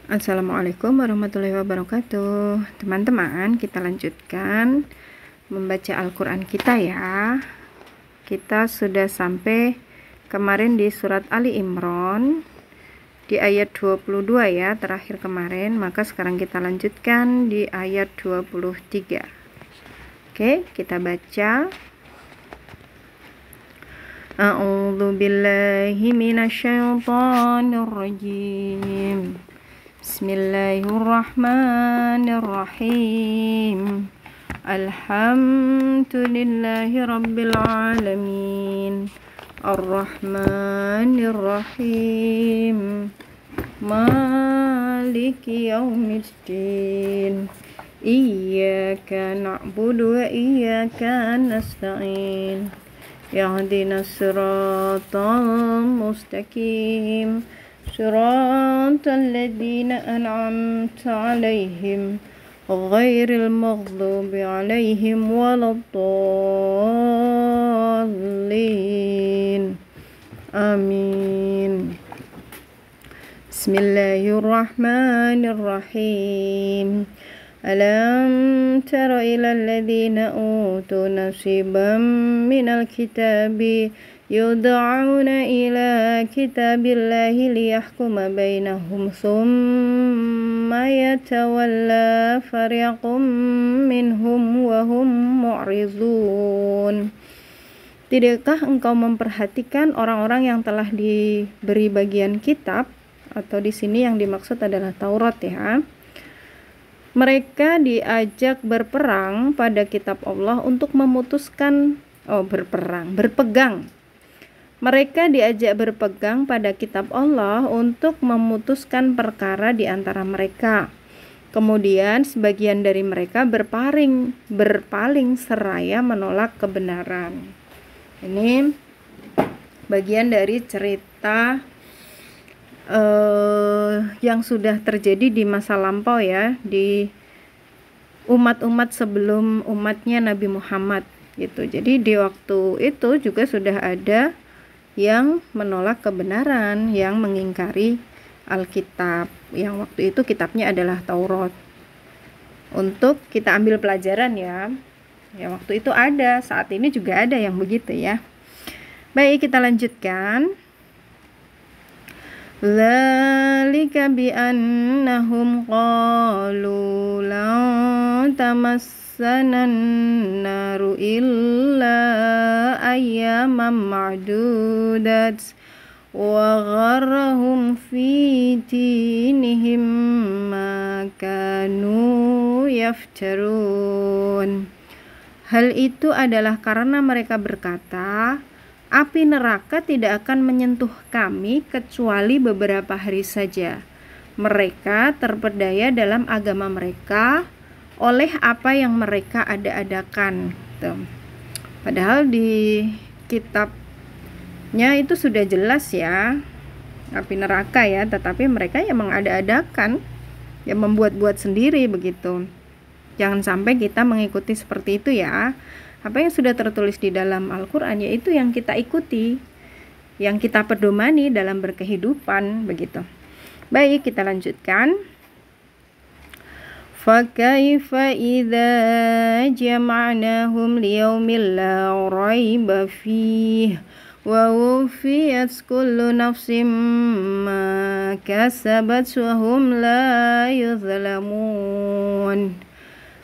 Assalamualaikum warahmatullahi wabarakatuh. Teman-teman, kita lanjutkan membaca Al-Quran kita ya. Kita sudah sampai kemarin di surat Ali Imran di ayat 22 ya, terakhir kemarin. Maka sekarang kita lanjutkan di ayat 23. Oke, kita baca. A'udzu billahi minasyaitonir rajim. Bismillahirrahmanirrahim. Alhamdulillahi rabbil alamin. Ar-Rahmanir-Rahim. Maliki yaumiddin. Iyyaka na'budu wa iyyaka nasta'in. Ihdinas siratal mustaqim. Siratal ladzina an'amta 'alaihim ghairil maghdubi 'alaihim waladdallin. Amin. Bismillahirrahmanirrahim. Alam tara ilal ladzina utu nasiban minal kitabi yud'auna ila kitabillahi liyahkuma bainahum thumma yatawalla fariqum minhum wa hum mu'ridun. Tidakkah engkau memperhatikan orang-orang yang telah diberi bagian kitab, atau di sini yang dimaksud adalah Taurat ya. Mereka diajak berperang pada kitab Allah untuk memutuskan berpegang. Mereka diajak berpegang pada kitab Allah untuk memutuskan perkara di antara mereka. Kemudian sebagian dari mereka berpaling seraya menolak kebenaran. Ini bagian dari cerita yang sudah terjadi di masa lampau ya, di umat-umat sebelum umatnya Nabi Muhammad gitu. Jadi di waktu itu juga sudah ada yang menolak kebenaran, yang mengingkari Alkitab, yang waktu itu kitabnya adalah Taurat. Untuk kita ambil pelajaran ya. Ya waktu itu ada, saat ini juga ada yang begitu ya. Baik, kita lanjutkan. Dzalika bi annahum qalu la tamassanan naru illa ayyaman ma'dudat wa gharrahum fi dinihim ma kanu yaftarun. Hal itu adalah karena mereka berkata, api neraka tidak akan menyentuh kami kecuali beberapa hari saja. Mereka terpedaya dalam agama mereka oleh apa yang mereka ada-adakan. Padahal di kitabnya itu sudah jelas ya, api neraka ya, tetapi mereka yang mengada-adakan, yang membuat-buat sendiri begitu. Jangan sampai kita mengikuti seperti itu ya. Apa yang sudah tertulis di dalam Al-Quran yaitu yang kita ikuti, yang kita pedomani dalam berkehidupan begitu. Baik, kita lanjutkan. Fakaifa idza jama'nahum liyaumin la raiba fihi wa wufiyat kullu nafsin ma kasabat wa hum la yuzlamun.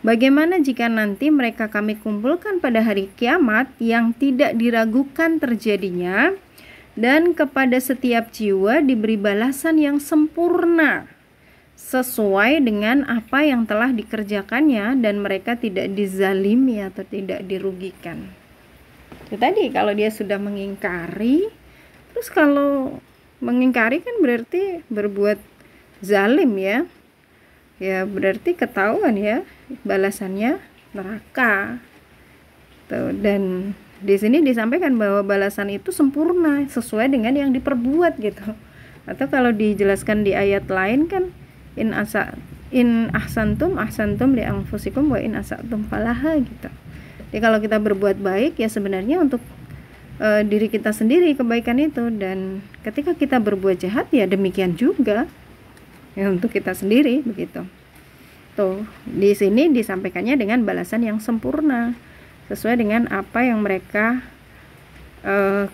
Bagaimana jika nanti mereka kami kumpulkan pada hari kiamat yang tidak diragukan terjadinya, dan kepada setiap jiwa diberi balasan yang sempurna sesuai dengan apa yang telah dikerjakannya, dan mereka tidak dizalimi atau tidak dirugikan. Itu tadi kalau dia sudah mengingkari, terus kalau mengingkari kan berarti berbuat zalim ya. Ya berarti ketahuan ya, balasannya neraka. Dan di sini disampaikan bahwa balasan itu sempurna sesuai dengan yang diperbuat gitu. Atau kalau dijelaskan di ayat lain kan in ahsantum li anfusikum wa in asatum falaha gitu. Jadi kalau kita berbuat baik ya sebenarnya untuk diri kita sendiri kebaikan itu, dan ketika kita berbuat jahat ya demikian juga. ya, untuk kita sendiri begitu. Tuh, di sini disampaikannya dengan balasan yang sempurna sesuai dengan apa yang mereka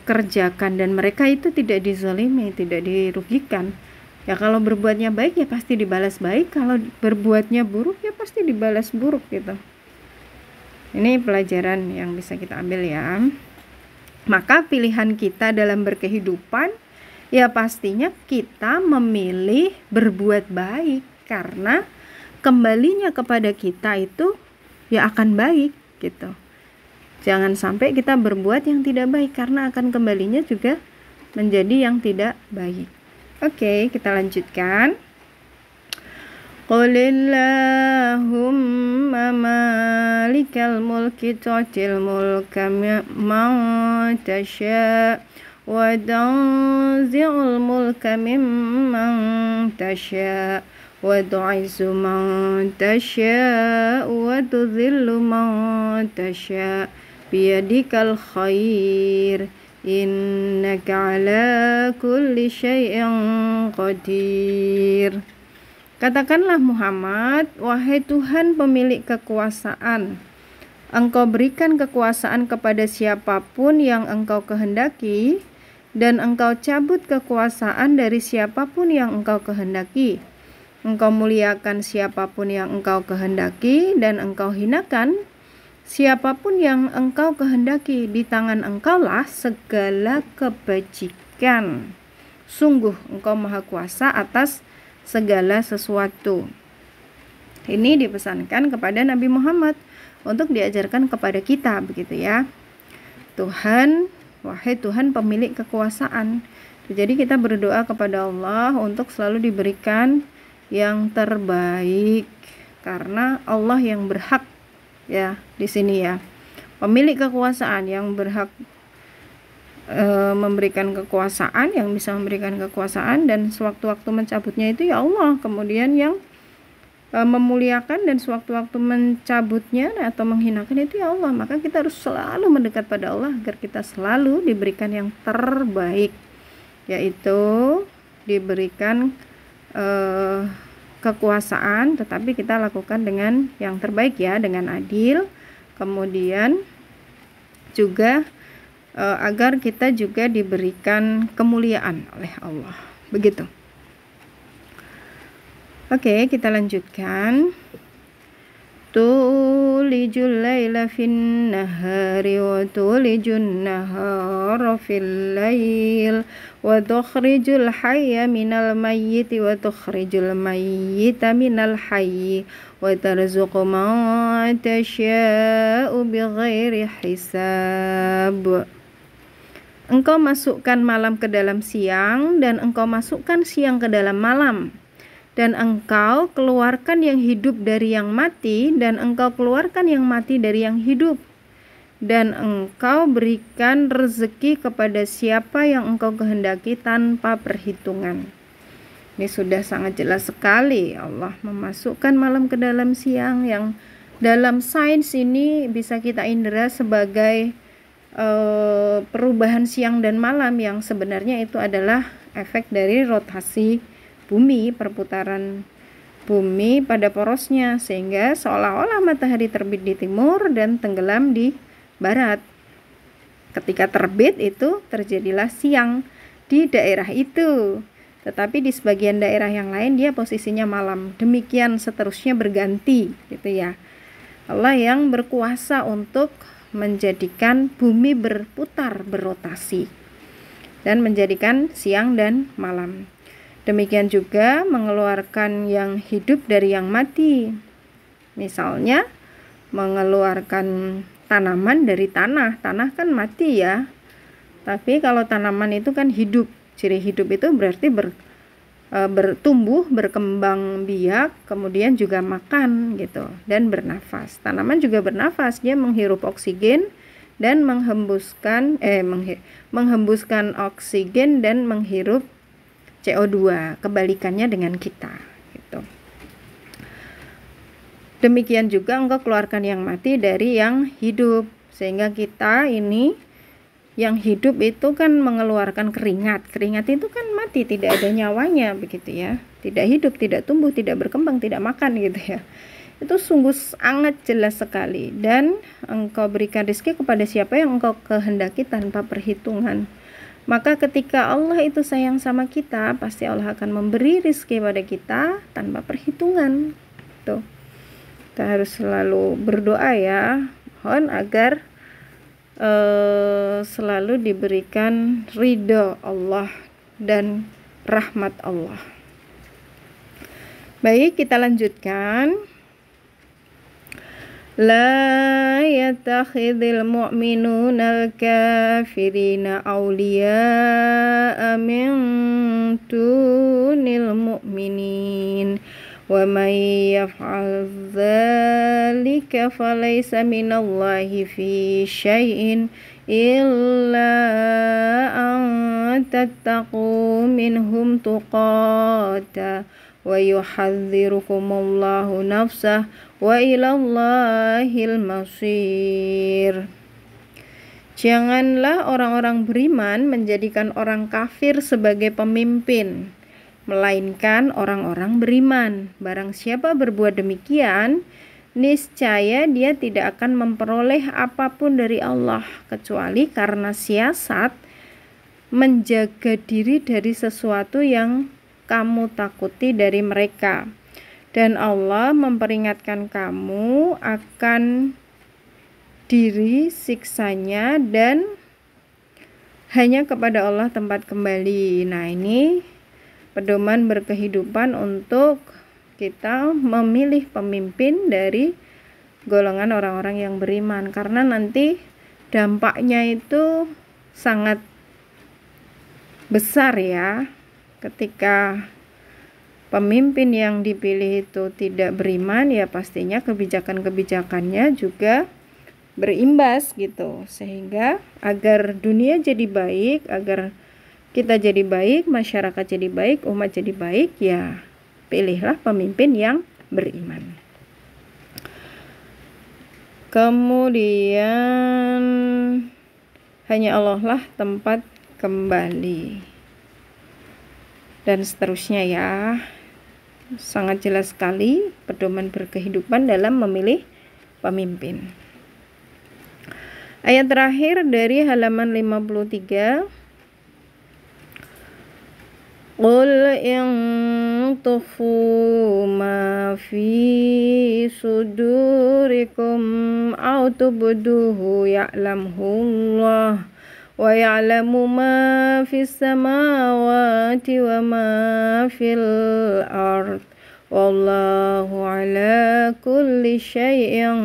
kerjakan, dan mereka itu tidak dizalimi, tidak dirugikan. Ya kalau berbuatnya baik ya pasti dibalas baik, kalau berbuatnya buruk ya pasti dibalas buruk gitu. Ini pelajaran yang bisa kita ambil ya. Maka pilihan kita dalam berkehidupan ya pastinya kita memilih berbuat baik, karena kembalinya kepada kita itu ya akan baik gitu. Jangan sampai kita berbuat yang tidak baik, karena akan kembalinya juga menjadi yang tidak baik. Oke, kita lanjutkan. Qulillahumma malikal mulki tu'til mulka man tasha' wa tanzi'ul mulka mimman tasha' wa tu'izzu man tasha' wa tudhillu man tasha' biyadikal khair innaka ala kulli syai'in qadir. Katakanlah Muhammad, wahai Tuhan pemilik kekuasaan, Engkau berikan kekuasaan kepada siapapun yang Engkau kehendaki, dan Engkau cabut kekuasaan dari siapapun yang Engkau kehendaki. Engkau muliakan siapapun yang Engkau kehendaki, dan Engkau hinakan siapapun yang Engkau kehendaki. Di tangan Engkaulah segala kebajikan. Sungguh Engkau maha kuasa atas segala sesuatu. Ini dipesankan kepada Nabi Muhammad untuk diajarkan kepada kita, begitu ya. Tuhan, wahai Tuhan pemilik kekuasaan. Jadi kita berdoa kepada Allah untuk selalu diberikan yang terbaik, karena Allah yang berhak ya di sini ya. Pemilik kekuasaan yang berhak memberikan kekuasaan, yang bisa memberikan kekuasaan, dan sewaktu-waktu mencabutnya itu ya Allah. Kemudian yang memuliakan dan sewaktu-waktu mencabutnya atau menghinakan itu ya Allah. Maka kita harus selalu mendekat pada Allah agar kita selalu diberikan yang terbaik, yaitu diberikan kekuasaan, tetapi kita lakukan dengan yang terbaik ya, dengan adil. Kemudian juga agar kita juga diberikan kemuliaan oleh Allah, begitu. Oke, kita lanjutkan. Tulijul laila fin nahari wa tulijun nahara fil lail wa tukhrijul hayya minal mayyiti wa tukhrijul mayyita minal hayyi wa tarzuqu man tasha'u bighairi hisab. Engkau masukkan malam ke dalam siang, dan Engkau masukkan siang ke dalam malam. Dan Engkau keluarkan yang hidup dari yang mati, dan Engkau keluarkan yang mati dari yang hidup. Dan Engkau berikan rezeki kepada siapa yang Engkau kehendaki tanpa perhitungan. Ini sudah sangat jelas sekali. Allah memasukkan malam ke dalam siang, yang dalam sains ini bisa kita indera sebagai perubahan siang dan malam, yang sebenarnya itu adalah efek dari rotasi bumi, perputaran bumi pada porosnya, sehingga seolah-olah matahari terbit di timur dan tenggelam di barat. Ketika terbit itu terjadilah siang di daerah itu, tetapi di sebagian daerah yang lain dia posisinya malam. Demikian seterusnya berganti, gitu ya. Allah yang berkuasa untuk menjadikan bumi berputar, berotasi, dan menjadikan siang dan malam. Demikian juga mengeluarkan yang hidup dari yang mati. Misalnya mengeluarkan tanaman dari tanah. Tanah kan mati ya. Tapi kalau tanaman itu kan hidup. Ciri hidup itu berarti bertumbuh, berkembang biak, kemudian juga makan gitu, dan bernafas. Tanaman juga bernafas, dia menghirup oksigen dan menghembuskan oksigen dan menghirup CO2. Kebalikannya dengan kita gitu. Demikian juga Engkau keluarkan yang mati dari yang hidup, sehingga kita ini yang hidup itu kan mengeluarkan keringat. Keringat itu kan mati, tidak ada nyawanya, begitu ya. tidak hidup, tidak tumbuh, tidak berkembang, tidak makan gitu ya. Itu sungguh sangat jelas sekali. Dan engkau berikan rezeki kepada siapa yang engkau kehendaki tanpa perhitungan. Maka ketika Allah itu sayang sama kita, pasti Allah akan memberi rezeki pada kita tanpa perhitungan. Tuh. Kita harus selalu berdoa ya, mohon agar selalu diberikan ridho Allah dan rahmat Allah. Baik, kita lanjutkan. La yattakhidhul mu'minuna al-kafirina awliya'a min dunil mu'minin wa may yaf'al dzalika falaysa minallahi fi syai'in illa an tattaqu minhum tuqata wa yuhadzirukumullahu nafsah wa ilallahil masir. Janganlah orang-orang beriman menjadikan orang kafir sebagai pemimpin, melainkan orang-orang beriman. Barang siapa berbuat demikian, niscaya dia tidak akan memperoleh apapun dari Allah kecuali karena siasat menjaga diri dari sesuatu yang kamu takuti dari mereka. Dan Allah memperingatkan kamu akan diri siksanya dan hanya kepada Allah tempat kembali. Nah, ini pedoman berkehidupan untuk kita memilih pemimpin dari golongan orang-orang yang beriman, karena nanti dampaknya itu sangat besar ya. Ketika pemimpin yang dipilih itu tidak beriman, ya pastinya kebijakan-kebijakannya juga berimbas gitu. Sehingga agar dunia jadi baik, agar kita jadi baik, masyarakat jadi baik, umat jadi baik, ya pilihlah pemimpin yang beriman. Kemudian hanya Allah lah tempat kembali. Dan seterusnya ya. Sangat jelas sekali pedoman berkehidupan dalam memilih pemimpin. Ayat terakhir dari halaman 53. Qul in tukhfu ma fi sudurikum aw tubduhu ya'lamullah wa ya'lamu ma fis samawati wa ma fil ard wallahu ala kulli syai'in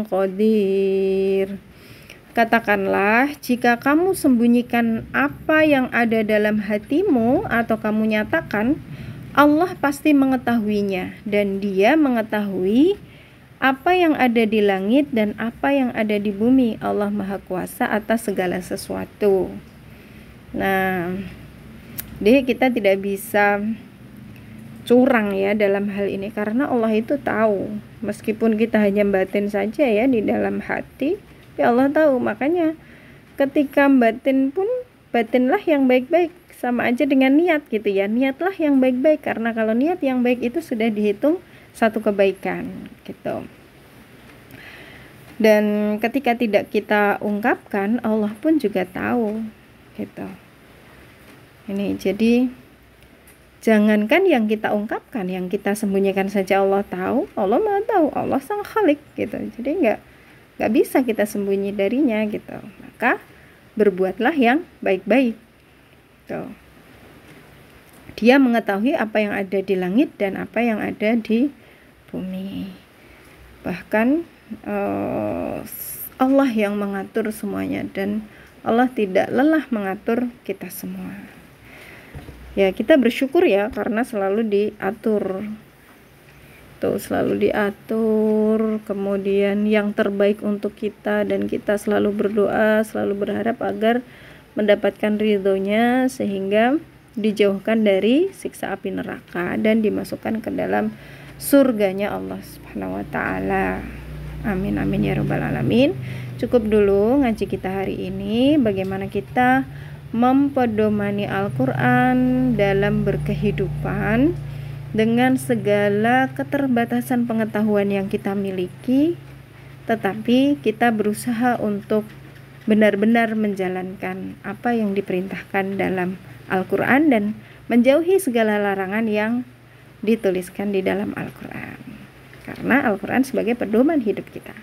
qadir. Katakanlah, jika kamu sembunyikan apa yang ada dalam hatimu atau kamu nyatakan, Allah pasti mengetahuinya, dan Dia mengetahui apa yang ada di langit dan apa yang ada di bumi. Allah Maha Kuasa atas segala sesuatu. Nah, jadi kita tidak bisa curang ya dalam hal ini, karena Allah itu tahu. Meskipun kita hanya batin saja ya di dalam hati, ya Allah tahu. Makanya ketika batin pun, batinlah yang baik-baik, sama aja dengan niat gitu ya. Niatlah yang baik-baik, karena kalau niat yang baik itu sudah dihitung satu kebaikan gitu. Dan ketika tidak kita ungkapkan, Allah pun juga tahu gitu. Ini jadi jangankan yang kita ungkapkan, yang kita sembunyikan saja Allah tahu, Allah Maha tahu, Allah Sang Khalik gitu. Jadi nggak bisa kita sembunyi darinya gitu. Maka berbuatlah yang baik-baik gitu. Dia mengetahui apa yang ada di langit dan apa yang ada di bumi. Bahkan Allah yang mengatur semuanya, dan Allah tidak lelah mengatur kita semua. Ya, kita bersyukur ya karena selalu diatur. Tuh, selalu diatur, kemudian yang terbaik untuk kita, dan kita selalu berdoa, selalu berharap agar mendapatkan ridhonya sehingga dijauhkan dari siksa api neraka dan dimasukkan ke dalam surganya Allah Subhanahu wa taala. Amin amin ya rabbal alamin. Cukup dulu ngaji kita hari ini, bagaimana kita mempedomani Al-Qur'an dalam berkehidupan. dengan segala keterbatasan pengetahuan yang kita miliki, tetapi kita berusaha untuk benar-benar menjalankan apa yang diperintahkan dalam Al-Quran dan menjauhi segala larangan yang dituliskan di dalam Al-Quran, karena Al-Quran sebagai pedoman hidup kita.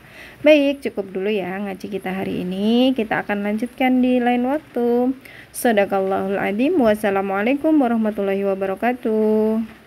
Baik, cukup dulu ya ngaji kita hari ini. Kita akan lanjutkan di lain waktu. Shadaqallahul adzim. Wassalamualaikum warahmatullahi wabarakatuh.